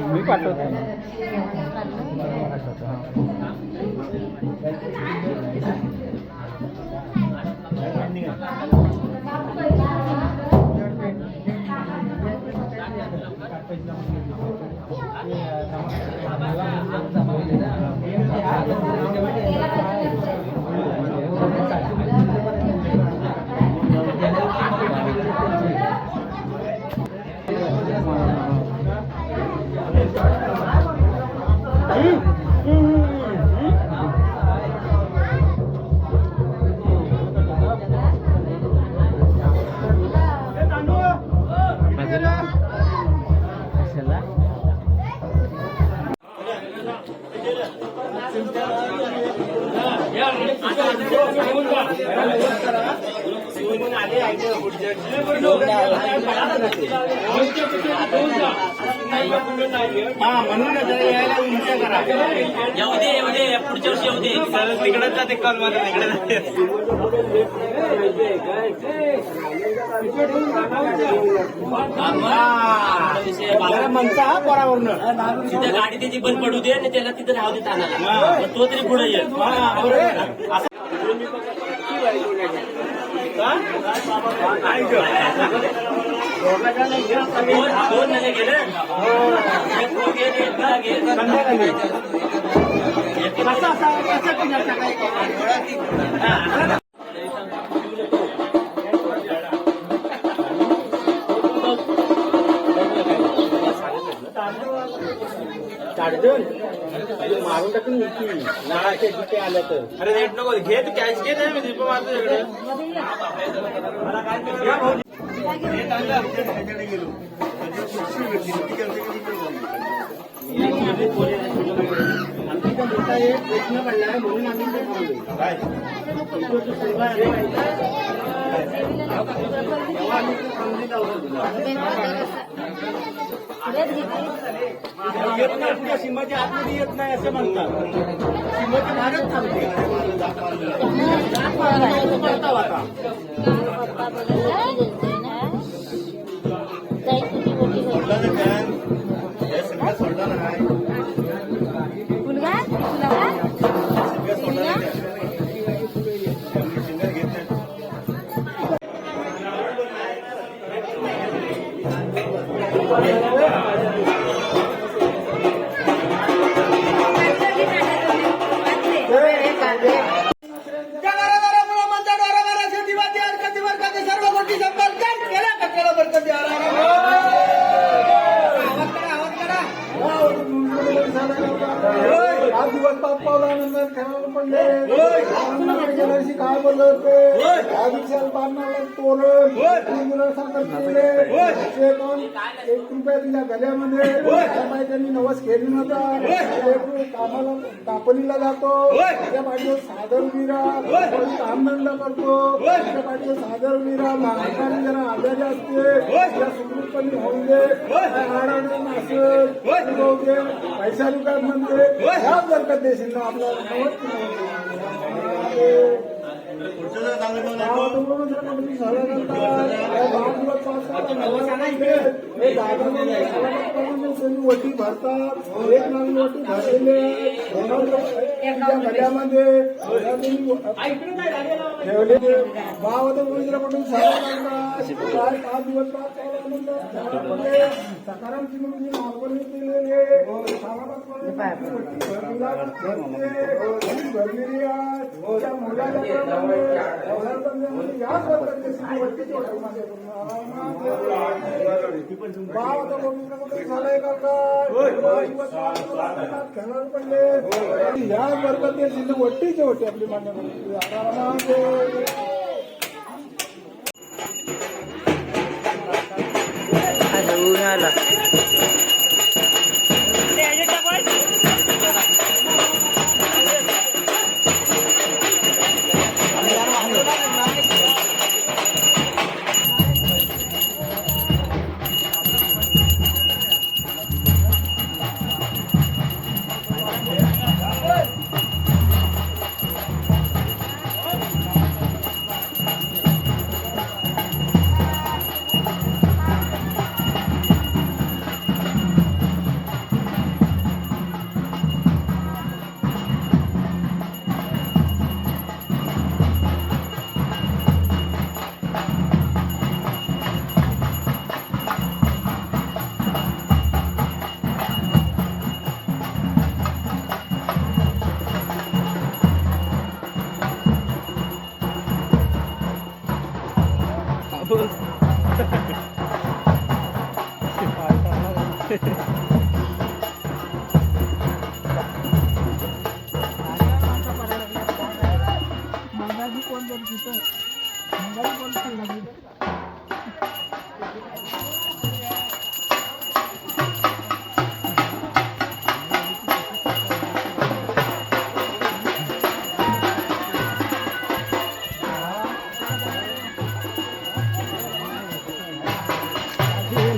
मी पाठवतो म्हणून यायला उंचा करा येऊ दे पुढच्या वर्षी येऊ दे तिकडच जाते कॉल मला तिकडे म्हणता बरोबर तिथे गाडी त्याची बंद पडू दे आणि त्याला तिथे राहू दे तानाला तो तरी पुढे येईल दोन नाही गेले मारून टाकून नाळाचे जिथे आलं तर अरे नेट नको घे तू कॅश घे नाही मी दीप मारतो मोठा एक प्रश्न पडला आहे म्हणून आम्ही येत नाही पुढे सीमाच्या आतमध्ये येत नाही असं म्हणतात सीमाच्या बाहेरच थांबते सोडला नाही दिवस पाऊस पावला नंतर खेळायला पडले बोलवते या दिवसाला बांधणारा तोरण ₹1 तिच्या गल्यामध्ये त्या बायकांनी नवस केली नव्हता कामाला कापणीला जातो त्या पाठीवर सादर विरा कामधंदा करतो त्या पाठीवर सादर विरा लहानपणी जरा आजारी असते त्या सुखरूपपणे होऊन दे हाडाने नाचत पैसा दुकान म्हणते ह्याच बरकत देशील ना आपल्याला वटी भरतात एक नवीन वटी भरलेले गड्यामध्ये ठेवलेले भाव पडून सकाराम भरलेली या बरकत वट्टीचे होते आपली मान्य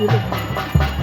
Thank you.